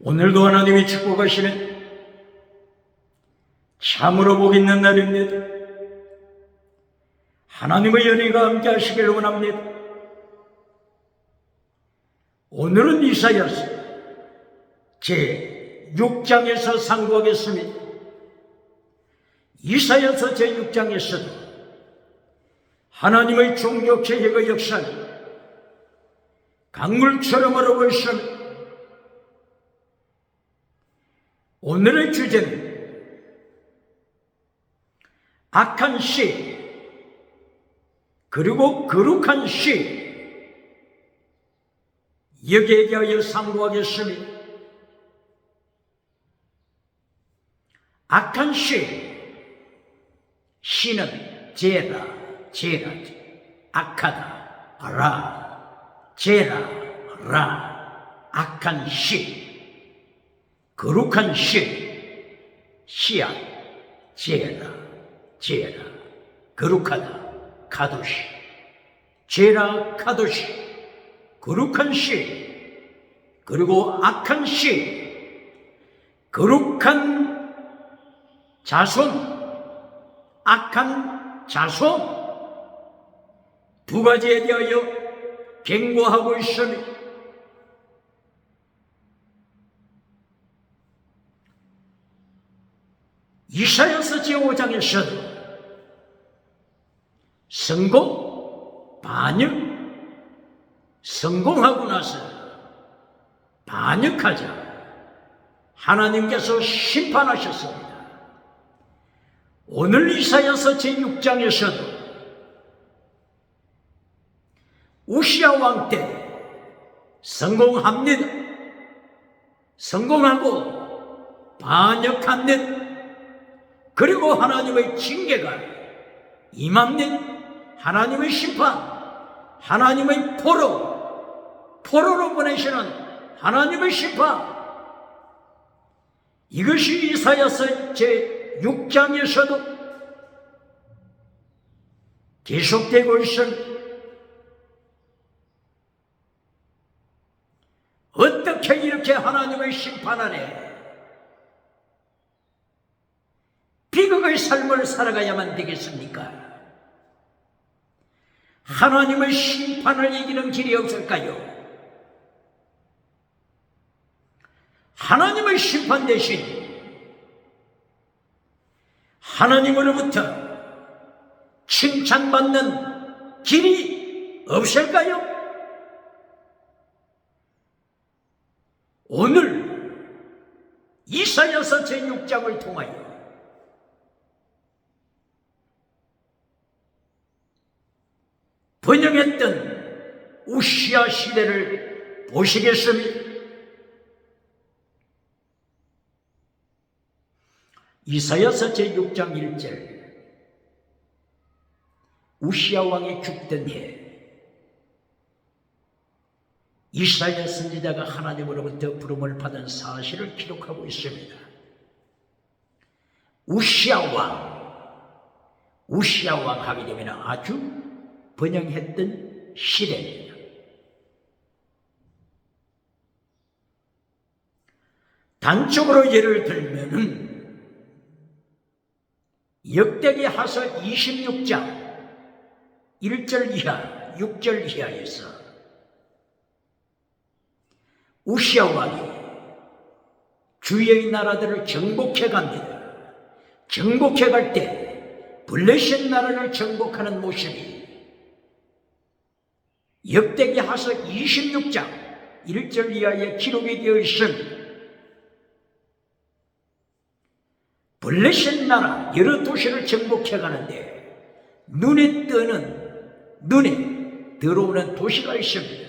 오늘도 하나님이 축복하시는 참으로 복 있는 날입니다. 하나님의 연희가 함께 하시길 원합니다. 오늘은 이사야서 제6장에서 상고하겠습니다. 이사야서 제6장에서도 하나님의 종교 개혁의 역사는 강물처럼 흐르고 있습니다. 오늘의 주제는 악한 씨 그리고 거룩한 씨, 여기에 대하여 상고하겠습니다. 악한 씨는 제라, 악하다, 제라, 악한 씨, 거룩한 씨앗, 제라, 거룩하다, 카도시, 제라, 카도시, 거룩한 씨, 그리고 악한 씨, 거룩한 자손, 악한 자손, 두 가지에 대하여 경고하고 있으니 이사야서 제5장에서도 성공, 반역, 성공하고 나서 반역하자 하나님께서 심판하셨습니다. 오늘 이사야서 제6장에서도 우시야 왕 때 성공합니다. 성공하고 반역합니다. 그리고 하나님의 징계가 임합니다. 하나님의 심판, 하나님의 포로로 보내시는 하나님의 심판, 이것이 이사야서 제6장에서도 계속되고 있습니다. 어떻게 이렇게 하나님의 심판 아래 비극의 삶을 살아가야만 되겠습니까? 하나님의 심판을 이기는 길이 없을까요? 하나님의 심판 대신 하나님으로부터 칭찬받는 길이 없을까요? 오늘 이사야서 제6장을 통하여 번영했던 우시야 시대를 보시겠습니다. 이사야서 제6장 1절, 우시야 왕이 죽던 해 이사야 선지자가 하나님으로부터 부름을 받은 사실을 기록하고 있습니다. 우시야 왕 하게 되면 아주 번영했던 시대입니다. 단적으로 예를 들면은 역대기 하서 26장 1절 이하, 6절 이하에서 우시야 왕이 주위의 나라들을 정복해 갑니다. 정복해 갈 때 블레셋 나라를 정복하는 모습이 역대기 하서 26장 1절 이하에 기록이 되어 있습니다. 블레셋 나라 여러 도시를 정복해 가는데 눈에 들어오는 도시가 있습니다.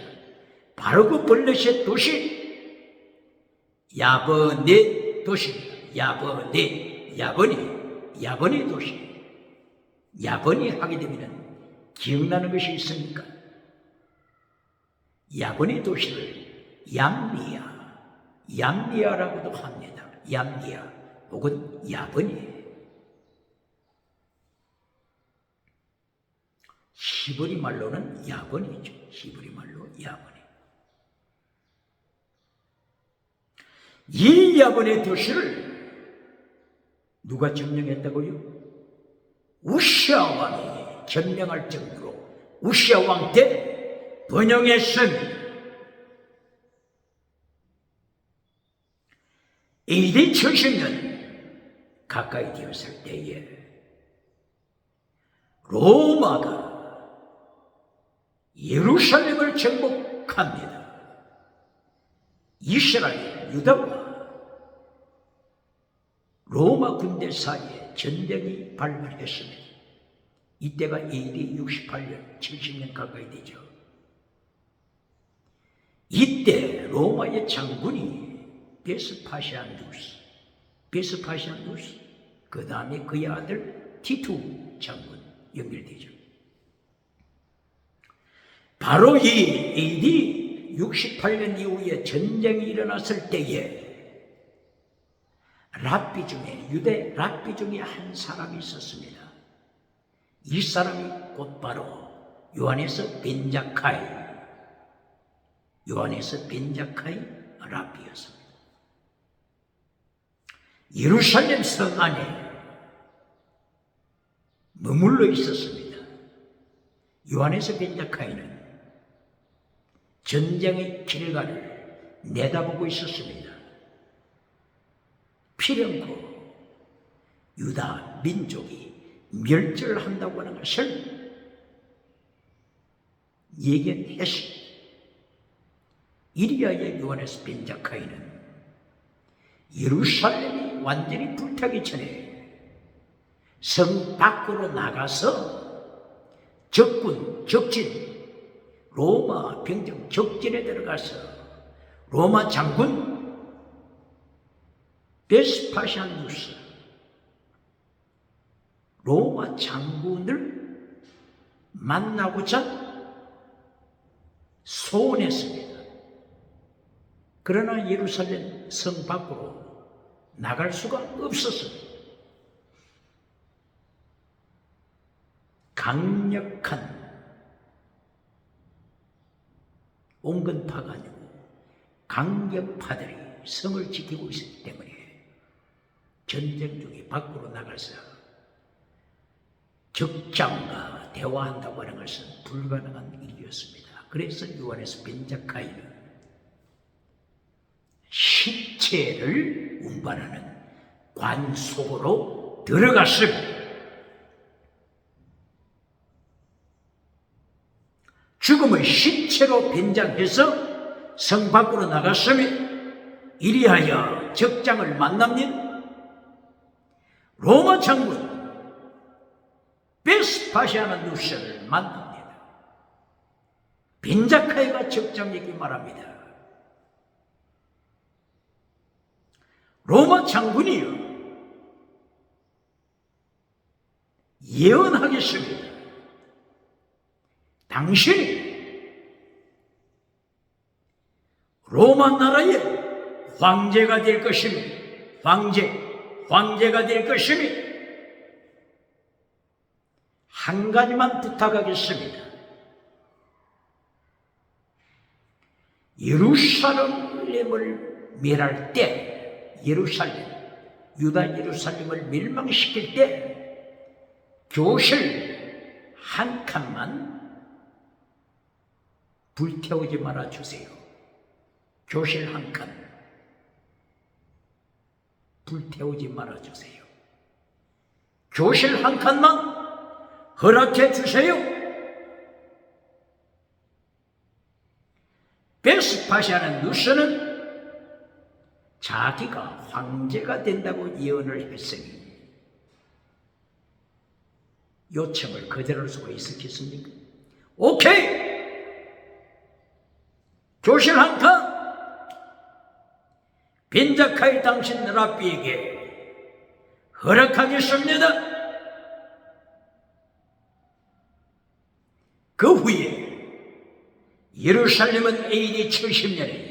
바로 그 블레셋 도시 야버네 도시입니다. 야버네 도시. 야버니 하게 되면 기억나는 것이 있습니까? 야버네 도시를 얌리아라고도 합니다. 얌리아 혹은 야버니. 히브리 말로는 야버니죠. 히브리 말로 야버니. 이 야본의 도시를 누가 점령했다고요? 우시아 왕이 점령할 정도로 우시아 왕 때 번영했습니다. AD 70년 가까이 되었을 때에 로마가 예루살렘을 정복합니다. 이스라엘, 유다와 로마 군대 사이에 전쟁이 발발했습니다. 이때가 AD 68년, 70년 가까이 되죠. 이때 로마의 장군이 베스파시아누스, 그 다음에 그의 아들 티투 장군 연결되죠. 바로 이 AD 68년 이후에 전쟁이 일어났을 때에 유대 랍비 중에 한 사람이 있었습니다. 이 사람이 곧바로 요한에서 벤자카이 랍비였습니다. 예루살렘 성 안에 머물러 있었습니다. 요한에서 벤자카이는 전쟁의 결과를 내다보고 있었습니다. 필연코 유다 민족이 멸절한다고 하는 것을 예견했습니다. 이리하여 요한에서 벤자카이는 예루살렘이 완전히 불타기 전에 성 밖으로 나가서 로마 병정 적진에 들어가서 로마 장군 베스파시아누스, 로마 장군을 만나고자 소원했습니다. 그러나 예루살렘 성 밖으로 나갈 수가 없었습니다. 강력한 온건파가 아니고 강경파들이 성을 지키고 있었기 때문에 전쟁 중에 밖으로 나가서 적장과 대화한다고 하는 것은 불가능한 일이었습니다. 그래서 요한에서 벤자카이는 시체를 운반하는 관 속으로 들어갔습니다. 죽음의 시체로 변장해서 성 밖으로 나갔으며 이리하여 적장을 만납니다. 로마 장군 베스파시아누스를 만납니다. 벤자카이가 적장에게 말합니다. 로마 장군이요, 예언하겠습니다. 당신이 로마 나라의 황제가 될 것입니다. 황제가 될 것입니다. 한 가지만 부탁하겠습니다. 예루살렘을 멸할 때, 유다 예루살렘을 멸망시킬 때 교실 한 칸만 불태우지 말아주세요. 교실 한 칸 불태우지 말아주세요. 교실 한 칸만 허락해 주세요. 베스파시아누스는 자기가 황제가 된다고 예언을 했으니 요청을 거절할 수가 있었겠습니까? 오케이! 교실 한 칸! 벤자카이 당신 랍비에게 허락하겠습니다. 그 후에 예루살렘은 AD 70년에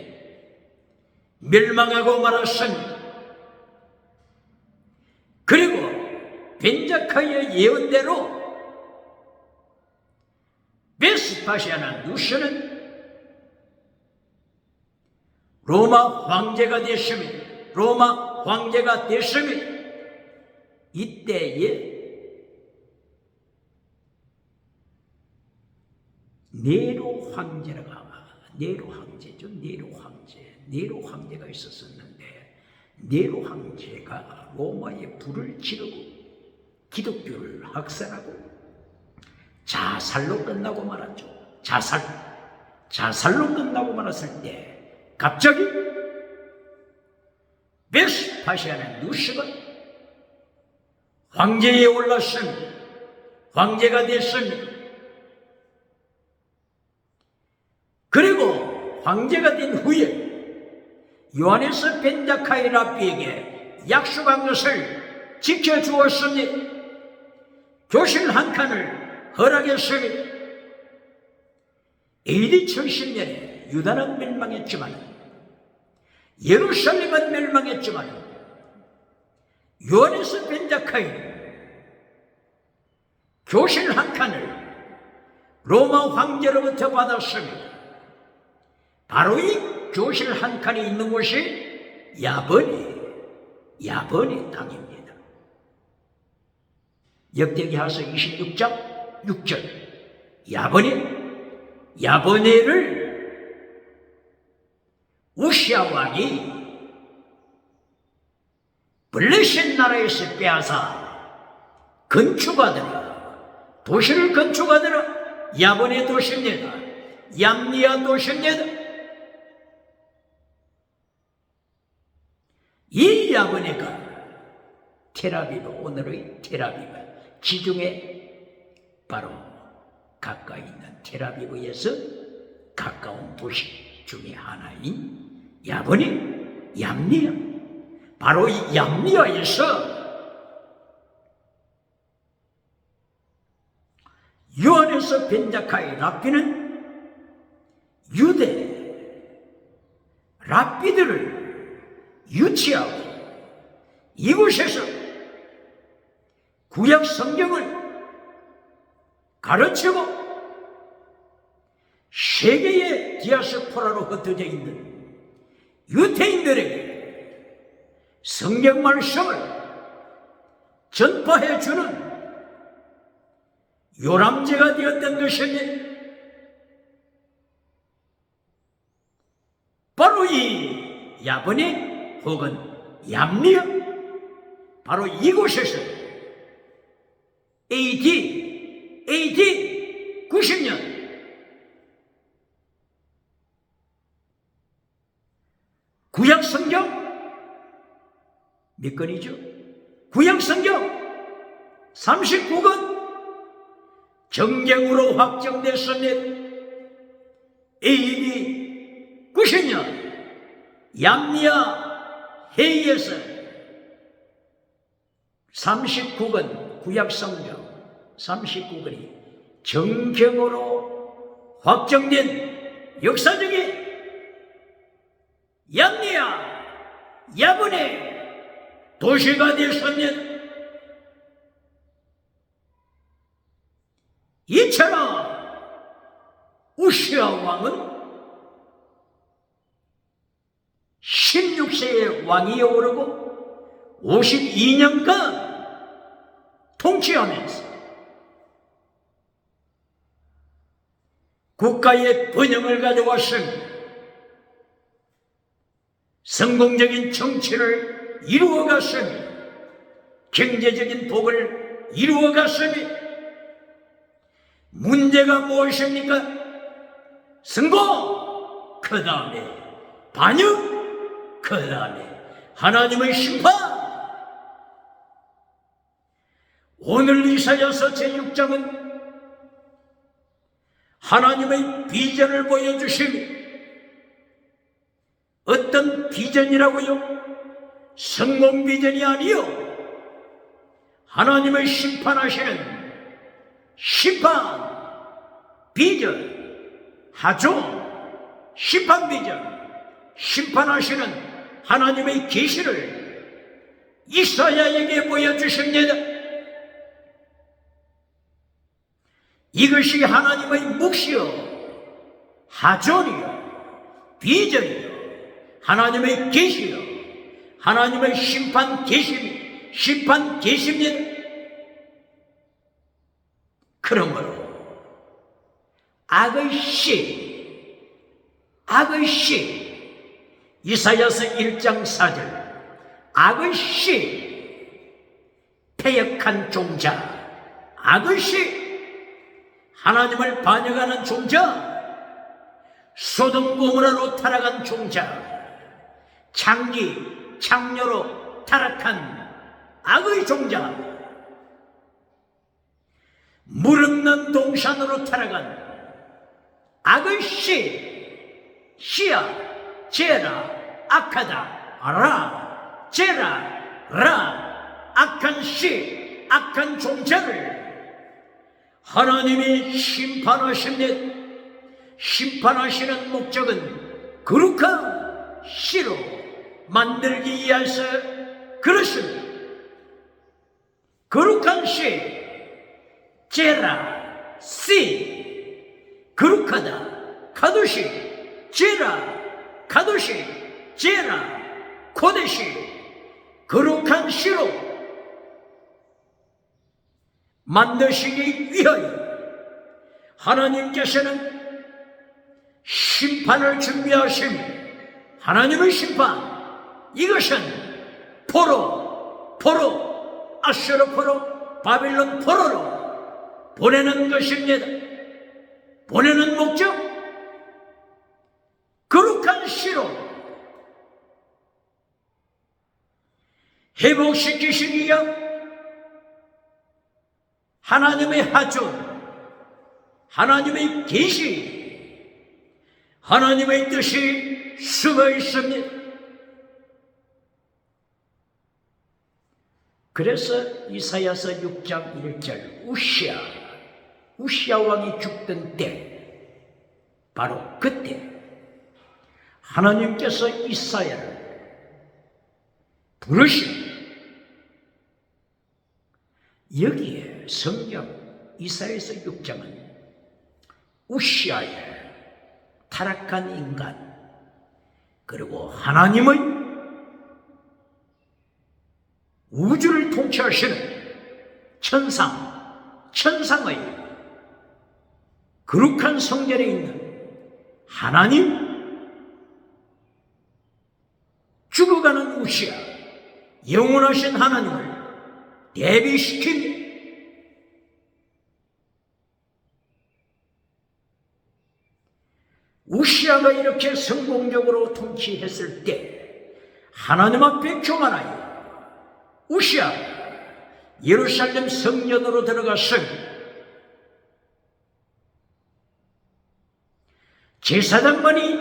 멸망하고 말았습니다. 그리고 벤자카이의 예언대로 베스파시아누스는 로마 황제가 됐습니다. 로마 황제가 됐습니다. 이때에 네로 황제가 있었는데, 네로 황제가 로마에 불을 지르고 기독교를 학살하고 자살로 끝나고 말았죠. 자살로 끝나고 말았을 때 갑자기 베스파시아는 누스가 황제에 올랐습니다. 황제가 됐습니다. 그리고 황제가 된 후에 요하네스 벤자카이 랍비에게 약속한 것을 지켜주었습니다. 교실 한 칸을 허락했습니다. AD 70년에 유다는 멸망했지만, 예루살렘은 멸망했지만, 요하네스 벤자카이는 교실 한 칸을 로마 황제로부터 받았습니다. 바로 이 교실 한 칸이 있는 곳이 야번의 땅입니다. 역대기하서 26장 6절, 야번에를 우시아 왕이 블레셋 나라에서 빼앗아 도시를 건축하더라. 야번의 도시입니다. 얌니아 도시입니다. 이 야번에가 텔아비브, 오늘의 텔아비브, 지중해 바로 가까이 있는 텔아비브에서 가까운 도시 중에 하나인 얌니아, 바로 이 얌니아에서 요하네스 벤자카이 랍비는 유대 랍비들을 유치하고 이곳에서 구약 성경을 가르치고 세계의 디아스포라로 흩어져 있는 유대인들에게 성경 말씀을 전파해주는 요람제가 되었던 것입니다. 바로 이 야번에 혹은 얌니아, 바로 이곳에서 AD 90년 구약 성경 몇 권이죠? 구약 성경 39권 정경으로 확정됐습니다. AD 90년 얌니아 회의에서 39권 구약성경 39권이 정경으로 확정된 역사적인 얌니아 야분의 도시가 되었습니다. 이처럼 우시아 왕은 16세의 왕위에 오르고 52년간 통치하면서 국가의 번영을 가져왔습니다. 성공적인 정치를 이루어갔습니다. 경제적인 복을 이루어갔습니다. 문제가 무엇입니까? 성공, 그 다음에 반역, 그 다음에 하나님의 심판. 오늘 이사야서 제6장은 하나님의 비전을 보여주십니다. 어떤 비전이라고요? 성공 비전이 아니요, 하나님의 심판하시는 심판 비전, 하종 심판 비전, 심판하시는 하나님의 계시를 이사야에게 보여주십니다. 이것이 하나님의 묵시요, 하종이요, 비전이요, 하나님의 계시요, 하나님의 심판 계십니다. 그러므로 악의 씨 이사야서 1장 4절 악의 씨 패역한 종자 악의 씨 하나님을 반역하는 종자 소돔 고모라로 타락한 종자 창녀로 타락한 악의 종자 물 없는 동산으로 타락한 악의 씨야 제라 악하다 라 제라 라 악한 씨 악한 종자를 하나님이 심판하십니다. 심판하시는 목적은 거룩한 씨로 만들기 위해서 그렇습니다. 거룩한 씨 제라 씨 거룩하다 카도시 제라 카도시 제라 코데시 거룩한 씨로 만드시기 위하여 하나님께서는 심판을 준비하십니다. 하나님의 심판 이것은 포로 아수르 포로 바빌론 포로로 보내는 것입니다. 보내는 목적 거룩한 씨로 회복시키시기 위한 하나님의 하준 하나님의 계시 하나님의 뜻이 숨어 있습니다. 그래서 이사야서 6장 1절 우시야 왕이 죽던 때 바로 그때 하나님께서 이사야를 부르시고 여기에 성경 이사야서 6장은 우시아의 타락한 인간 그리고 하나님의 우주를 통치하시는 천상의 거룩한 성전에 있는 하나님 죽어가는 우시아 영원하신 하나님을 대비시킵니다. 우시아가 이렇게 성공적으로 통치했을 때 하나님 앞에 교만하여 우시아 예루살렘 성전으로 들어갔습니다. 제사장만이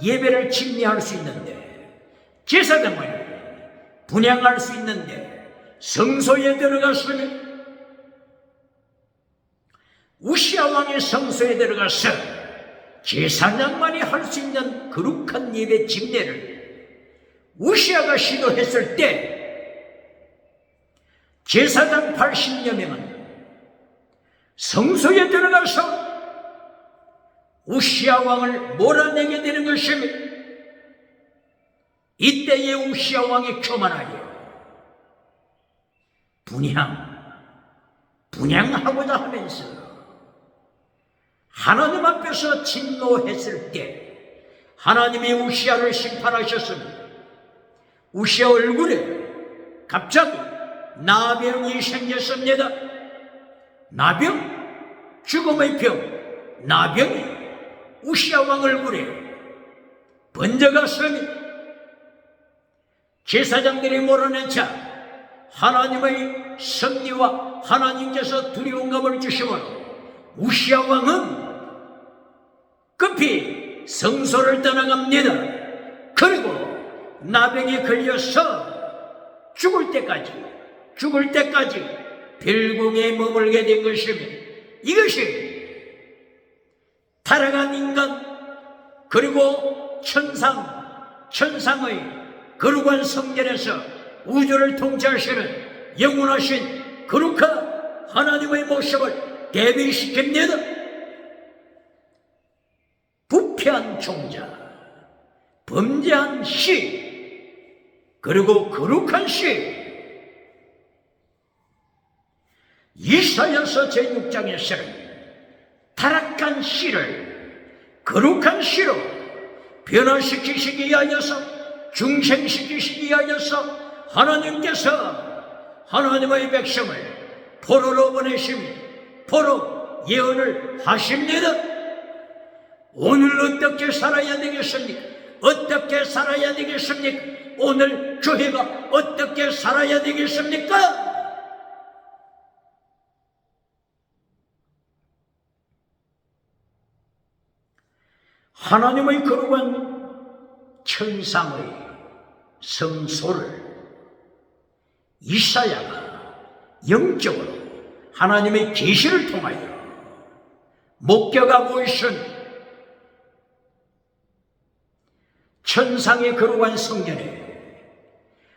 예배를 침례할 수 있는데 제사장만이 분향할 수 있는데 성소에 들어갔습니다. 우시아 왕의 성소에 들어가서 제사장만이 할 수 있는 거룩한 예배 집례를 우시아가 시도했을 때 제사장 80여 명은 성소에 들어가서 우시아 왕을 몰아내게 되는 것입니다. 이때에 우시아 왕이 교만하여 분향하고자 하면서 하나님 앞에서 진노했을 때 하나님이 우시아를 심판하셨습니다. 우시아 얼굴에 갑자기 나병이 생겼습니다. 나병? 죽음의 병, 나병이 우시아 왕 얼굴에 번져갔습니다. 제사장들이 몰아낸 자 하나님의 섭리와 하나님께서 두려움감을 주시므로 우시아 왕은 급히 성소를 떠나갑니다. 그리고 나병에 걸려서 죽을 때까지 별궁에 머물게 된 것입니다. 이것이 타락한 인간 그리고 천상의 거룩한 성전에서 우주를 통치하시는 영원하신 거룩한 하나님의 모습을 대비시킵니다. 부패한 종자, 범죄한 씨, 그리고 거룩한 씨. 이사야서 제6장에서는 타락한 씨를 거룩한 씨로 변화시키시기 위하여서, 중생시키시기 위하여서 하나님께서 하나님의 백성을 포로로 보내시며 포로 예언을 하십니다. 오늘 어떻게 살아야 되겠습니까? 어떻게 살아야 되겠습니까? 오늘 교회가 어떻게 살아야 되겠습니까? 하나님의 거룩한 천상의 성소를 이사야가 영적으로 하나님의 계시를 통하여 목격하고 있은 천상의 거룩한 성전에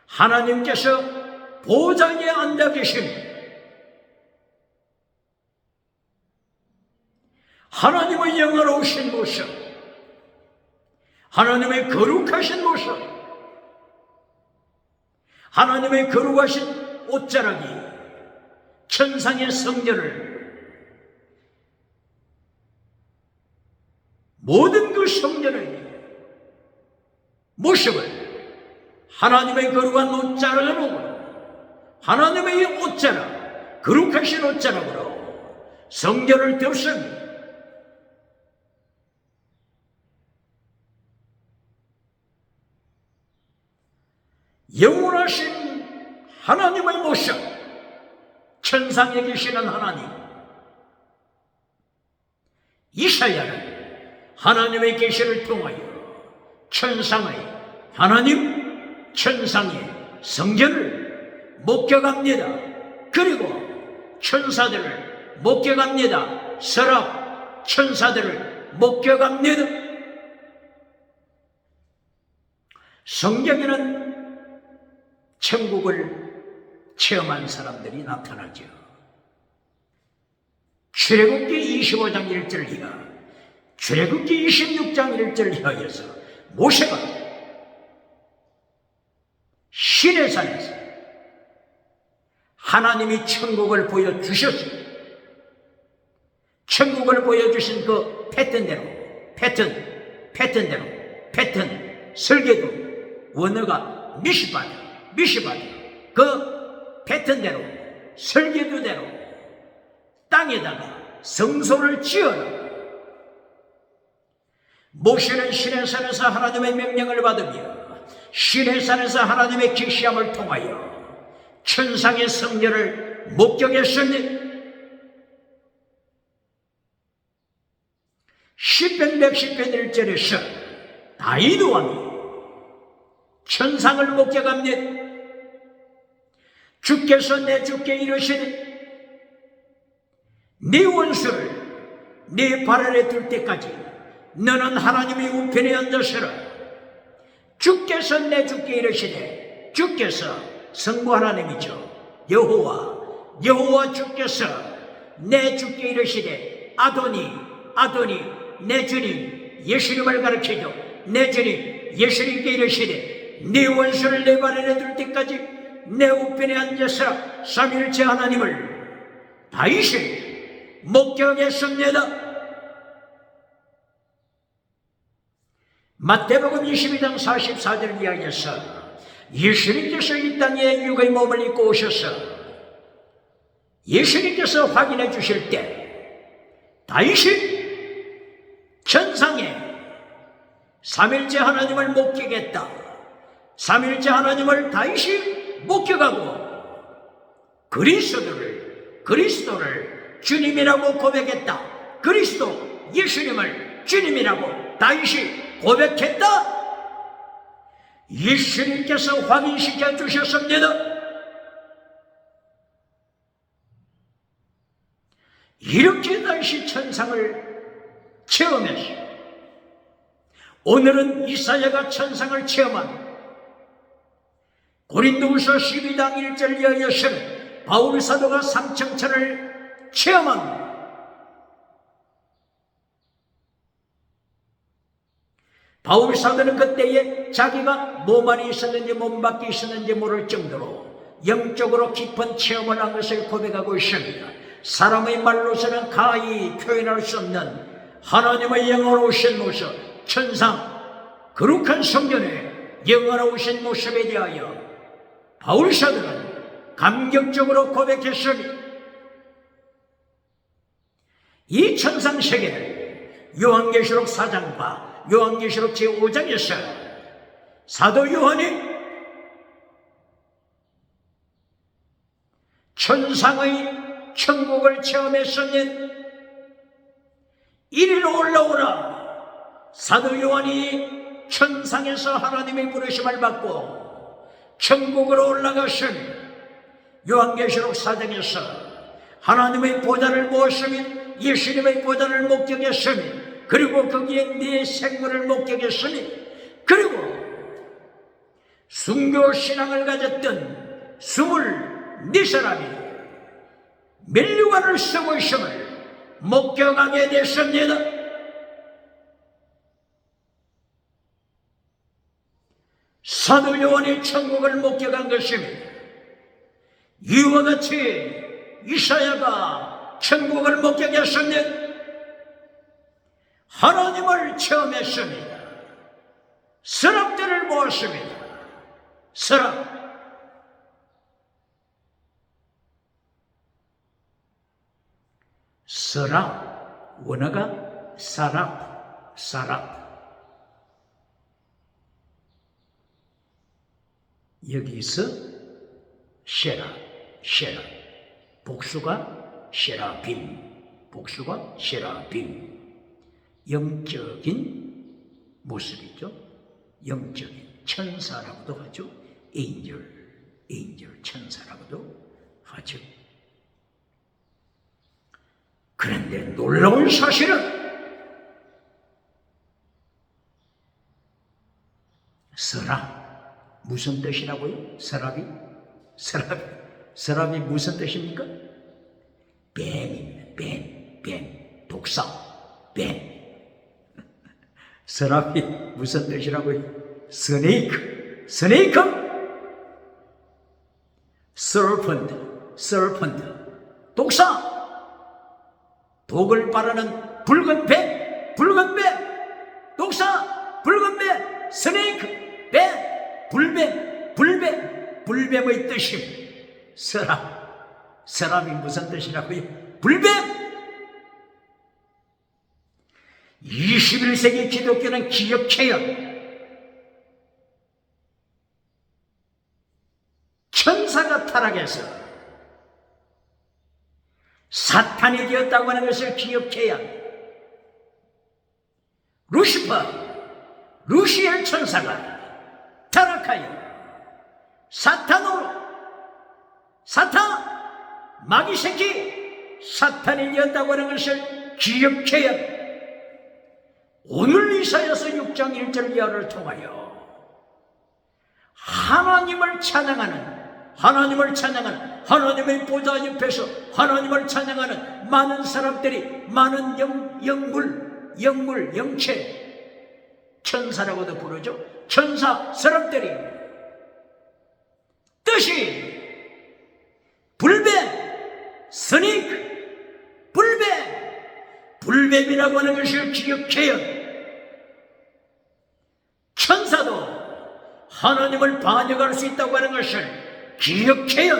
하나님께서 보좌에 앉아 계신 하나님의 영화로우신 모습, 하나님의 거룩하신 모습, 하나님의 거룩하신 옷자락이 천상의 성전을, 모든 그 성전의 모습을 하나님의 거룩한 옷자락으로, 하나님의 옷자락, 거룩하신 옷자락으로 성전을 덮습니다. 영원하신 하나님의 모습, 천상에 계시는 하나님. 이사야는 하나님의 계시를 통하여 천상의 하나님, 천상의 성전을 목격합니다. 그리고 천사들을 목격합니다. 서랍 천사들을 목격합니다. 성경에는 천국을 체험한 사람들이 나타나죠. 출애굽기 25장 1절 이하, 출애굽기 26장 1절 이하에서 모세가 시내산에서 하나님이 천국을 보여주셨습니다. 천국을 보여주신 그 패턴대로, 패턴, 설계도, 원어가 미시바다, 그 패턴대로, 설계도대로 땅에다가 성소를 지어라. 모세는 시내산에서 하나님의 명령을 받으며 시내산에서 하나님의 계시함을 통하여 천상의 성전을 목격했습니다. 시편 110편 1절에서 다윗 왕이 천상을 목격합니다. 주께서 내 주께 이르시되 네 원수를 네 발 아래 둘 때까지 너는 하나님의 우편에 앉으시라. 주께서 내 주께 이르시되, 주께서 성부 하나님이죠. 여호와 주께서 내 주께 이르시되 아도니 내 주님 예수님을 가르치죠. 내 주님 예수님께 이르시되 네 원수를 내 발 아래 둘 때까지 내 우편에 앉아서 삼위일체 하나님을 다윗이 목격했습니다. 마태복음 22장 44절 이하에서 예수님께서 이 땅에 육의 몸을 입고 오셔서 예수님께서 확인해 주실 때 다윗이 천상에 삼일째 하나님을 목격했다. 삼일째 하나님을 다윗이 목격하고 그리스도를 주님이라고 고백했다. 그리스도 예수님을 주님이라고 다윗이 고백했다. 예수님께서 확인시켜 주셨습니다. 이렇게 다윗이 천상을 체험했어. 오늘은 이사야가 천상을 체험한 고린도후서 12장 1절 이하에서는 바울 사도가 삼층천을 체험합니다. 바울 사도는 그때에 자기가 몸 안에 있었는지 몸 밖에 있었는지 모를 정도로 영적으로 깊은 체험을 한 것을 고백하고 있습니다. 사람의 말로서는 가히 표현할 수 없는 하나님의 영원하신 모습, 천상, 거룩한 성전의 영원하신 모습에 대하여 바울 사도는 감격적으로 고백했습니다. 이 천상 세계를 요한계시록 4장과 요한계시록 제5장에서 사도 요한이 천상의 천국을 체험했으니 이리로 올라오라. 사도 요한이 천상에서 하나님의 부르심을 받고 천국으로 올라갔으니 요한계시록 4장에서 하나님의 보좌를 보았으니 예수님의 보좌를 목격했으니 그리고 거기에 네 생물을 목격했으니 그리고 순교 신앙을 가졌던 24사람이 면류관을 쓰고 있음을 목격하게 됐습니다. 사도 요한이 천국을 목격한 것입니다. 이와 같이 이사야가 천국을 목격했습니다. 하나님을 체험했습니다. 서랍들을 보았습니다. 서랍. 서랍, 원어가 사랍. 여기서 쉐라, 복수가 쉐라빔, 영적인 모습이죠. 영적인 천사라고도 하죠. 에인절 천사라고도 하죠. 그런데 놀라운 사실은 서랍, 무슨 뜻이라고요? 서랍이 무슨 뜻입니까? 뱀입니다. 뱀, 독사, 뱀. 서랍이 무슨 뜻이라고요? 스네이크, serpent, 독사. 독을 바르는 붉은 뱀, 독사, 붉은 뱀, 스네이크, 뱀, 불뱀의 뜻입니다. 서랍이 무슨 뜻이라고요? 불뱀. 21세기 기독교는 기억해요. 천사가 타락해서 사탄이 되었다고 하는 것을 기억해야 합니다. 루시엘 천사가 타락하여 마귀 새끼 사탄이 되었다고 하는 것을 기억해야 합니다. 오늘 이사야서 6장 1절 이하를 통하여 하나님을 찬양하는 하나님의 보좌 옆에서 하나님을 찬양하는 많은 사람들이, 많은 영체, 천사라고도 부르죠. 천사 사람들이 뜻이 불뱀, 스네이크, 불뱀이라고 하는 것을 기억해요. 천사도 하나님을 반역할 수 있다고 하는 것을 기억해요.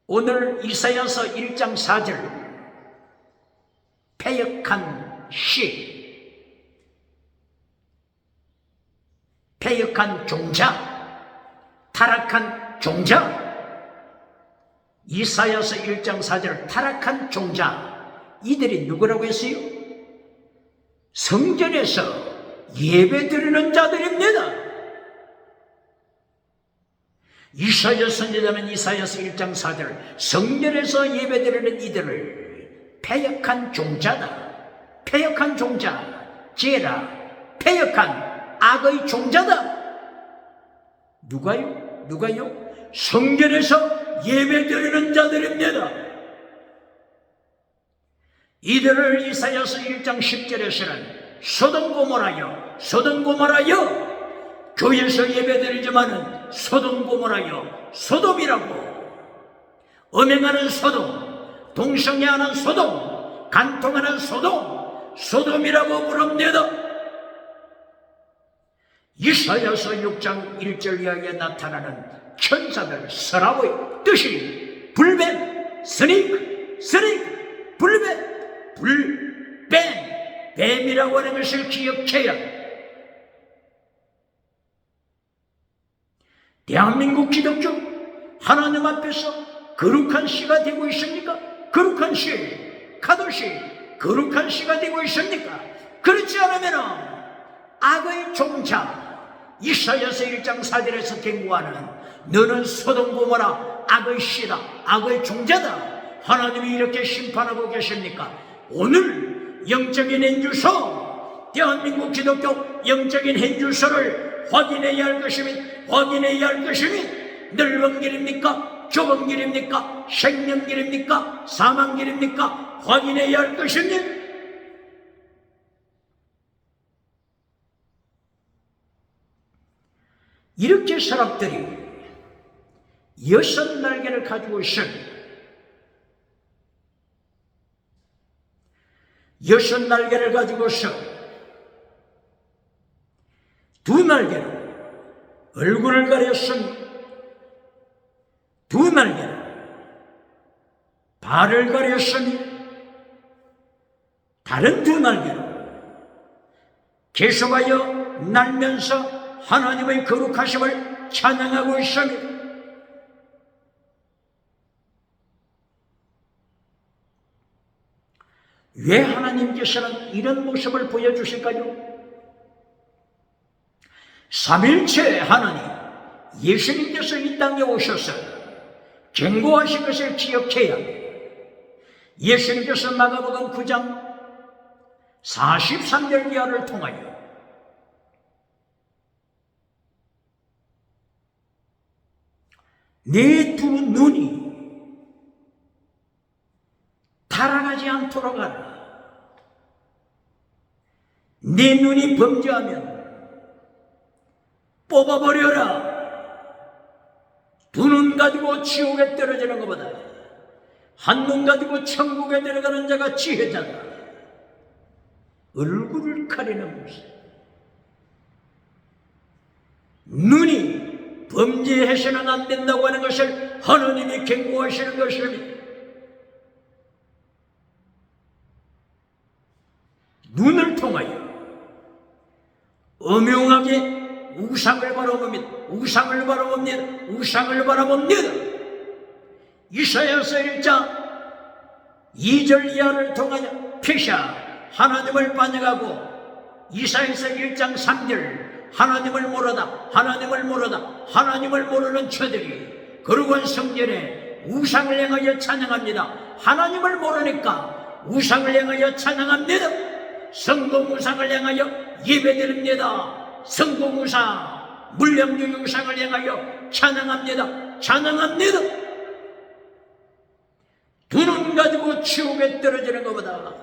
오늘 이사야서 1장 4절 패역한 종자, 타락한 종자. 이사야서 1장 4절 타락한 종자, 이들이 누구라고 했어요? 성전에서 예배드리는 자들입니다. 이사야 선지자는 이사야서 1장 4절 성전에서 예배드리는 이들을 패역한 종자다. 패역한 종자, 제라, 패역한 악의 종자다. 누가요? 성전에서 예배드리는 자들입니다. 이들을 이사야서 1장 10절에서는 소돔 고모라여, 소돔 고모라여. 교회에서 예배드리지만은 소돔 고모라여, 소돔이라고. 음행하는 소돔, 동성애하는 소돔, 간통하는 소돔, 소돔이라고 부릅니다. 이사야서 6장 1절 이하에 나타나는 천사들 서랍의 뜻이 불뱀, 스네이크, 불뱀, 뱀이라고 하는 것을 기억해야 합니다. 대한민국 기독교 하나님 앞에서 거룩한 씨가 되고 있습니까? 거룩한 씨, 카도시, 거룩한 씨가 되고 있습니까? 그렇지 않으면 악의 종자, 이사야서 1장 4절에서 경고하는 너는 소돔 고모라 악의 씨다, 악의 종자다. 하나님이 이렇게 심판하고 계십니까? 오늘 영적인 행주소, 대한민국 기독교 영적인 행주소를 확인해야 할 것이니 넓은 길입니까? 좁은 길입니까? 생명길입니까? 사망길입니까? 확인해야 할 것이니 이렇게 사람들이 6날개를 가지고 있습니다. 6날개를 가지고서 2날개로 얼굴을 가렸으니 2날개로 발을 가렸으니 다른 2날개로 계속하여 날면서 하나님의 거룩하심을 찬양하고 있습니다. 왜 하나님께서는 이런 모습을 보여주실까요? 삼일체 하나님, 예수님께서 이 땅에 오셔서 경고하신 것을 기억해야 합니다. 예수님께서 마가복음 9장 43절 이하를 통하여 내 두 눈이 타락하지 않도록 하라. 네 눈이 범죄하면 뽑아버려라. 두 눈 가지고 지옥에 떨어지는 것보다 한 눈 가지고 천국에 들어가는 자가 지혜자다. 얼굴을 가리는 모습. 눈이 범죄해서는 안 된다고 하는 것을 하나님이 경고하시는 것입니다. 눈을 통하여 음흉하게 우상을 바라봅니다. 이사야서 1장 2절 이하를 통하여 피샤 하나님을 반역하고 이사야서 1장 3절 하나님을 모르는 저들이 거룩한 성전에 우상을 행하여 찬양합니다. 하나님을 모르니까 우상을 행하여 찬양합니다. 성공우상을 행하여 예배드립니다. 성공우상, 물량주 우상을 행하여 찬양합니다. 두 눈 가지고 지옥에 떨어지는 것보다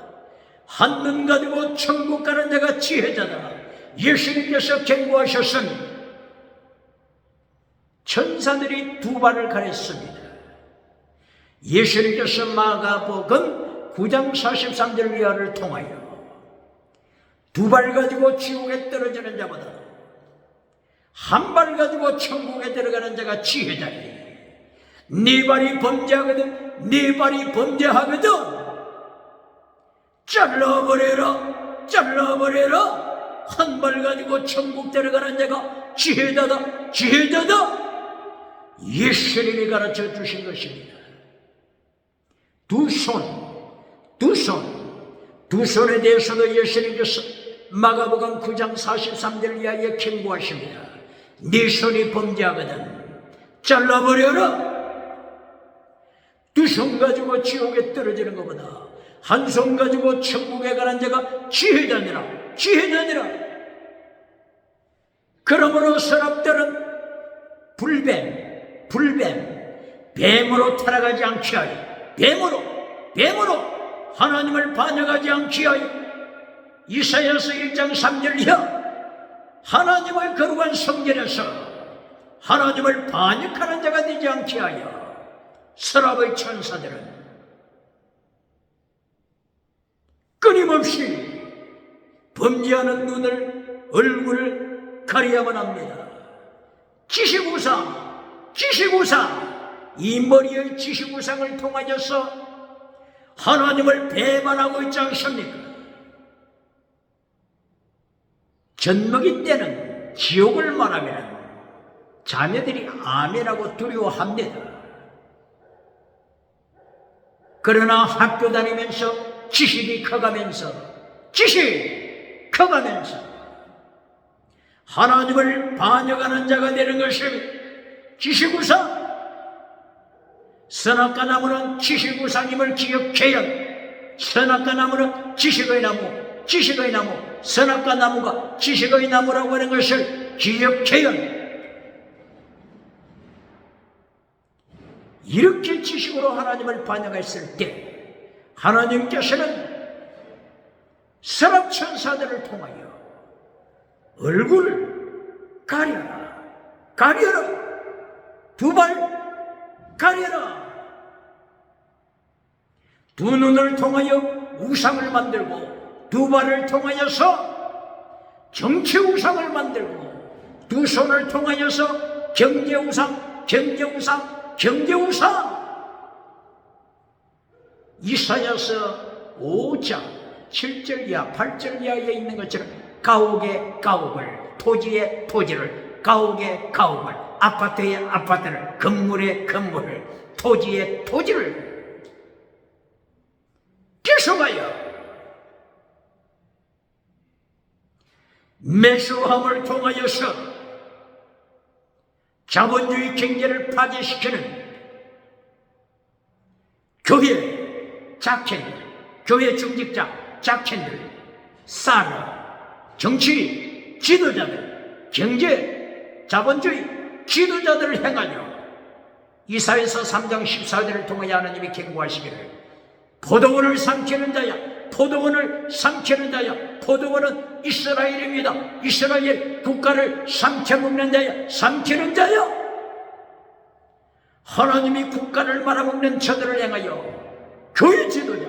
한 눈 가지고 천국 가는 자가 지혜자다. 예수님께서 경고하셨으니 천사들이 두 발을 가렸습니다. 예수님께서 마가복음 9장 43절 이하를 통하여 두 발 가지고 지옥에 떨어지는 자보다 한 발 가지고 천국에 들어가는 자가 지혜자니 네 발이 범죄하거든 잘라버려라. 한 발 가지고 천국 들어가는 자가 지혜자다. 예수님이 가르쳐 주신 것입니다. 두 손에 대해서도 예수님께서 마가복음 9장 43절 이하에 경고하십니다. 네 손이 범죄하거든 잘라버려라. 두 손 가지고 지옥에 떨어지는 것보다 한 손 가지고 천국에 가는 자가 지혜자니라. 그러므로 사람들은 뱀으로 타락하지 않게 하여 뱀으로 하나님을 반역하지 않게 하여 이사야서 1장 3절 이하 하나님의 거룩한 성전에서 하나님을 반역하는 자가 되지 않게 하여 서랍의 천사들은 끊임없이 범죄하는 눈을 얼굴을 가려야만 합니다. 지시구상 이 머리의 지시구상을 통하여서 하나님을 배반하고 있지 않습니까? 젖먹이 때는 지옥을 말하면 자녀들이 아멘하고 두려워합니다. 그러나 학교 다니면서 지식이 커가면서 하나님을 반역하는 자가 되는 것입니다. 지시구상, 선악과 나무는 지시구상임을 기억해야, 선악과 나무는 지식의 나무, 선악과 나무가 지식의 나무라고 하는 것을 기억해야, 이렇게 지식으로 하나님을 반역했을 때 하나님께서는 서랍천사들을 통하여 얼굴을 가려라, 두 발 가려라, 두 눈을 통하여 우상을 만들고, 두 발을 통하여서 정치 우상을 만들고, 두 손을 통하여서 경제 우상. 이사야서 5장 7절 이하 8절 이하에 있는 것처럼 가옥에 가옥을, 토지에 토지를, 가옥에 가옥을, 아파트에 아파트를, 건물에 건물을, 토지에 토지를 뺏어가요. 매수함을 통하여서 자본주의 경제를 파괴시키는 교회 작캔들, 교회 중직자 작캔들, 정치 지도자들, 경제 자본주의 지도자들을 행하여 이사야서 3장 14절을 통하여 하나님이 경고하시기를 포도원을 삼키는 자야, 포도원은 이스라엘입니다. 이스라엘 국가를 삼켜먹는 자야. 하나님이 국가를 말아먹는 저들을 행하여 교회 지도자,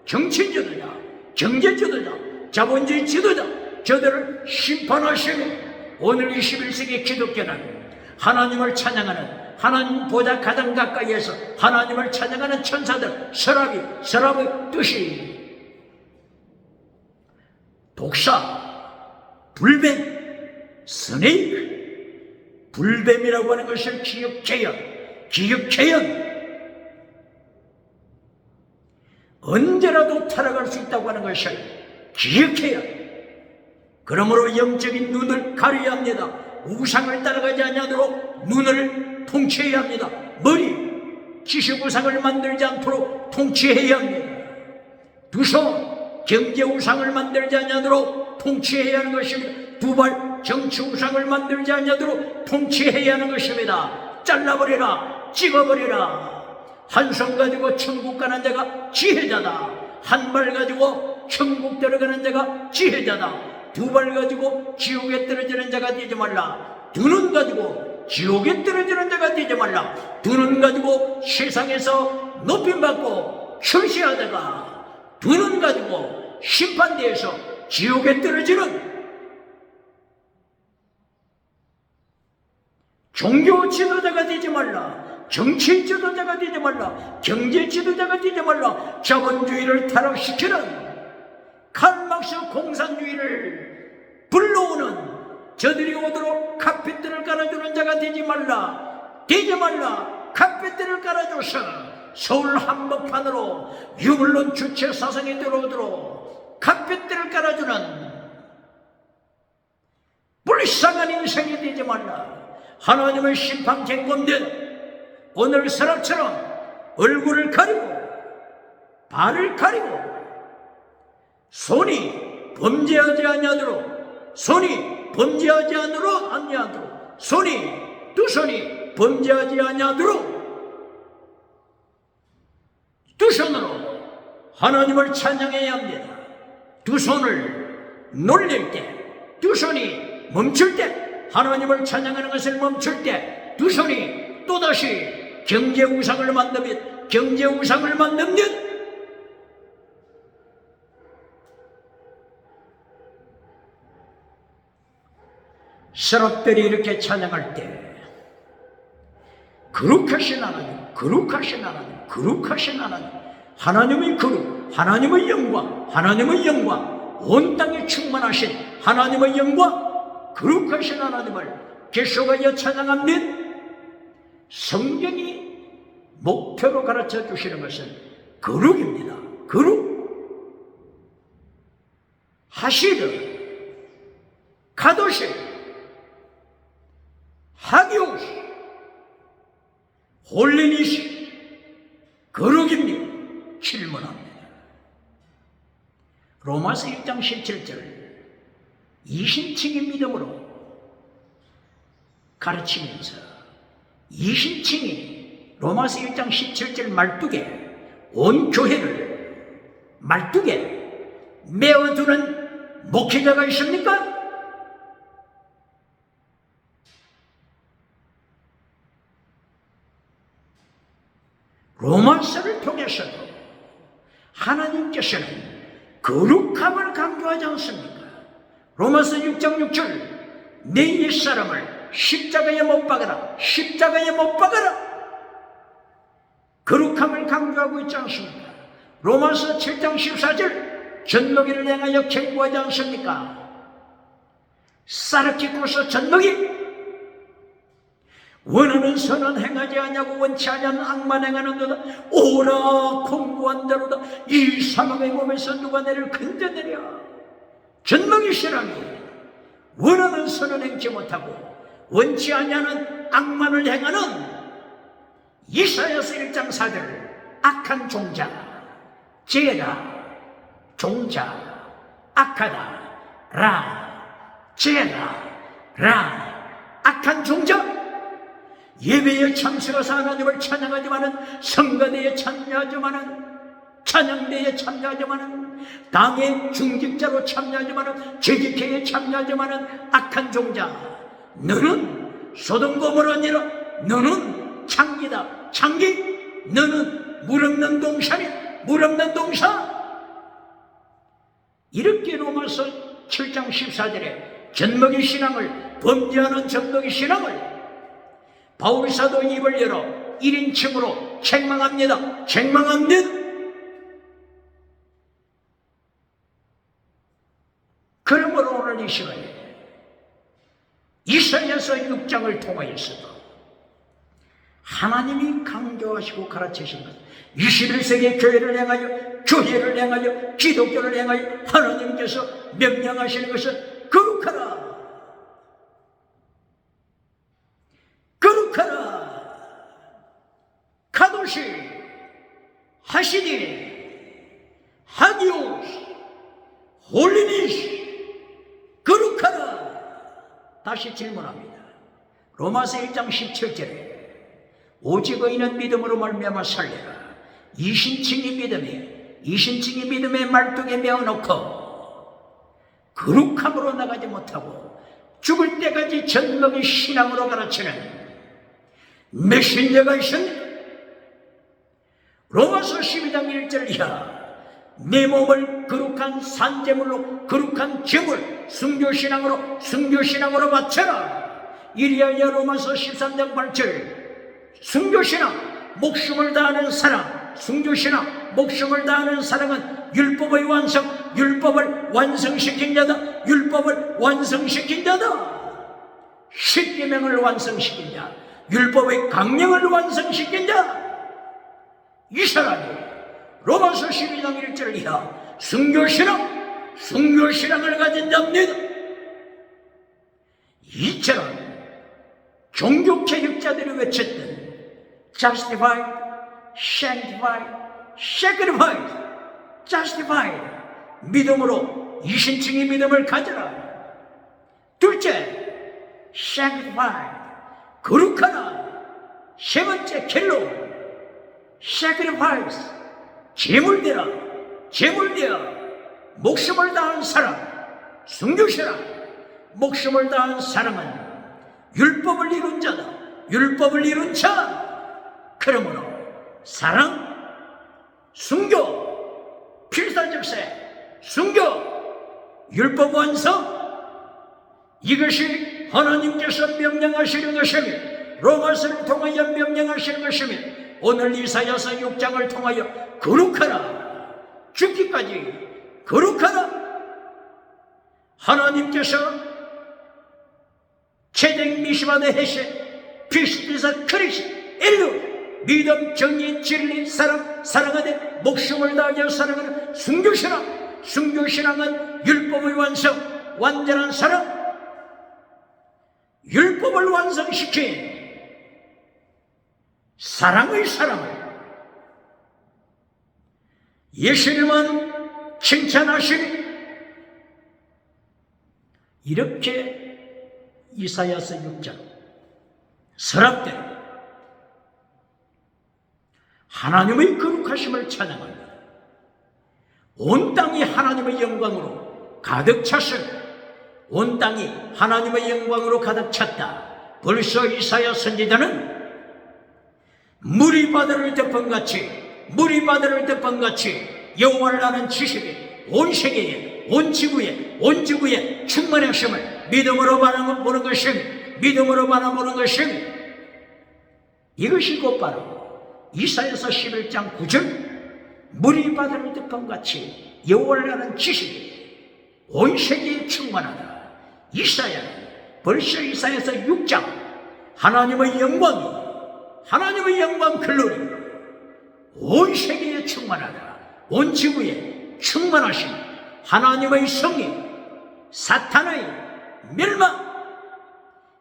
정치 지도자, 경제 지도자, 자본주의 지도자, 저들을 심판하시고, 오늘 21세기 기독교는 하나님을 찬양하는, 하나님 보다 가장 가까이에서 하나님을 찬양하는 천사들, 서랍의 뜻이 독사, 불뱀, 스네이크, 불뱀이라고 하는 것을 기억해야 언제라도 타락할 수 있다고 하는 것을 기억해야, 그러므로 영적인 눈을 가려야 합니다. 우상을 따라가지 아니하도록 눈을 통치해야 합니다. 머리, 지식우상을 만들지 않도록 통치해야 합니다. 두 손, 경제 우상을 만들지 아니하도록 통치해야 하는 것입니다. 두 발, 정치 우상을 만들지 아니하도록 통치해야 하는 것입니다. 잘라버리라, 찍어버리라. 한 손 가지고 천국 가는 자가 지혜자다. 한 발 가지고 천국 들어가는 자가 지혜자다. 두 발 가지고 지옥에 떨어지는 자가 되지 말라. 두 눈 가지고 지옥에 떨어지는 자가 되지 말라. 두 눈 가지고 세상에서 높임받고 출세하다가 두 눈 가지고 심판대에서 지옥에 떨어지는 종교 지도자가 되지 말라. 정치 지도자가 되지 말라. 경제 지도자가 되지 말라. 자본주의를 타락시키는 칼막스 공산주의를 불러오는 저들이 오도록 카펫들을 깔아주는 자가 되지 말라. 카펫들을 깔아줘서 서울 한복판으로 유물론 주체 사상이 들어오도록 카펫들을 깔아주는 불쌍한 인생이 되지 말라. 하나님의 심판 경고된 오늘 서랍처럼 얼굴을 가리고 발을 가리고 손이 범죄하지 아니하도록 두 손이 범죄하지 아니하도록 두 손으로 하나님을 찬양해야 합니다. 두 손을 놀릴 때, 두 손이 멈출 때, 하나님을 찬양하는 것을 멈출 때, 두 손이 또다시 경제 우상을 만들면, 경제 우상을 만들면, 세력들이 이렇게 찬양할 때 거룩하신 하나님, 거룩하신 하나님, 거룩하신 하나님, 하나님의 거룩, 하나님의 영광, 하나님의 영광, 온 땅에 충만하신 하나님의 영광, 거룩하신 하나님을 계속하여 찬양하면 성경이 목표로 가르쳐 주시는 것은 거룩입니다. 거룩. 하시르, 카도시, 하기오시, 홀리니시, 거룩입니다. 질문합니다. 로마서 1장 17절, 이신칭의 믿음으로 가르치면서 이신칭이 로마서 1장 17절 말뚝에 온 교회를 말뚝에 메어두는 목회자가 있습니까? 로마서를 통해서도 하나님께서는 거룩함을 강조하지 않습니까? 로마서 6장 6절, 내 옛사람을 십자가에 못 박아라, 십자가에 못 박아라, 거룩함을 강조하고 있지 않습니까? 로마서 7장 14절, 젖먹이를 행하여 경고하지 않습니까? 사르키코스 젖먹이, 원하는 선은 행하지 아니하고 원치 아니하는 악만 행하는도다. 오라 공고한 대로다. 이 사망의 몸에서 누가 내를 건져내랴. 젖먹이 신앙이 원하는 선은 행치 못하고 원치 아니하는 악만을 행하는 이사야서 1장 4절, 악한 종자, 제라, 종자, 악하다, 라, 제라, 라, 악한 종자, 예배에 참석해서 하나님을 찬양하지만은, 성가대에 참여하지만은, 찬양대에 참여하지만은, 당의 중직자로 참여하지만은, 재직회에 참여하지만은, 악한 종자, 너는 소돔고모라니라. 너는 창기다, 창기. 너는 물 없는 동산이야, 물 없는 동산. 이렇게 로마서 7장 14절에 젖먹이 신앙을, 범죄하는 젖먹이 신앙을 바울사도 입을 열어 1인칭으로 책망합니다. 책망합니다. 그러므로 오늘 이 시간에 이사야서 6장을 통하여서도 하나님이 강조하시고 가르치신 것, 21세기 교회를 향하여 기독교를 향하여 하나님께서 명령하시는 것은 거룩하라, 거룩하라, 카도시, 하시니, 하기오스, 홀리니시, 거룩하라. 다시 질문합니다. 로마서 1장 17절에 오직 의인은 믿음으로 말미암아 살리라. 이신칭이 믿음의 말뚝에 메어놓고 거룩함으로 나가지 못하고 죽을 때까지 젖먹이 신앙으로 가르치는 메신저가 있습니다. 로마서 12장 1절 이하, 내 몸을 거룩한 산제물로, 거룩한 제물, 순교신앙으로 바쳐라. 이리하여 로마서 13장 8절, 순교신앙, 목숨을 다하는 사랑, 순교신앙, 목숨을 다하는 사랑은 율법의 완성, 율법을 완성시킨 자다. 율법을 완성시킨 자다. 십계명을 완성시킨 자, 율법의 강령을 완성시킨 자, 이 사람이 로마서 12장 1절 이하 순교신앙을 가진 자입니다. 이처럼 종교개혁자들이 외쳤던 justified, sanctified, sacrifice, justified, 믿음으로 이신칭의 믿음을 가져라. 둘째, sanctified, 거룩하라. 세 번째, 켈로, sacrifice, 제물되어 목숨을 다한 사람, 순교시라. 목숨을 다한 사랑은 율법을 이룬 자다. 율법을 이룬 자. 그러므로 사랑, 순교, 필사적세, 순교, 율법 완성, 이것이 하나님께서 명령하시는 것이며 로마서를 통하여 명령하시는 것이며 오늘 이사야서 6장을 통하여 거룩하라, 죽기까지 거룩하라. 하나님께서 체댕 미시바데 헤셰 피스티사 크리스 엘루 믿음, 정의, 진리, 사랑, 사랑하되 목숨을 다하여 사랑하는 순교신앙. 순교신앙은 율법의 완성, 완전한 사랑, 율법을 완성시킨 사랑의 사랑을 예수님은 칭찬하시니 이렇게 이사야서 6장 서랍대로 하나님의 거룩하심을 찬양합니다. 온 땅이 하나님의 영광으로 가득 찼으니 온 땅이 하나님의 영광으로 가득 찼다. 벌써 이사야 선지자는 물이 바다를 덮은같이 물이 바다를 덮은같이 여호와를 아는 지식이 온 세계에 온 지구에 충만하심을 믿음으로 바라보는 것임, 믿음으로 바라보는 것임. 이것이 곧바로 이사야서 11장 9절 물이 바다를 덮은같이 여호와를 아는 지식이 온 세계에 충만하다. 이사야는 벌써 이사야서 6장 하나님의 영광 글로리 온 세계에 충만하다. 온 지구에 충만하신 하나님의 성이 사탄의 멸망,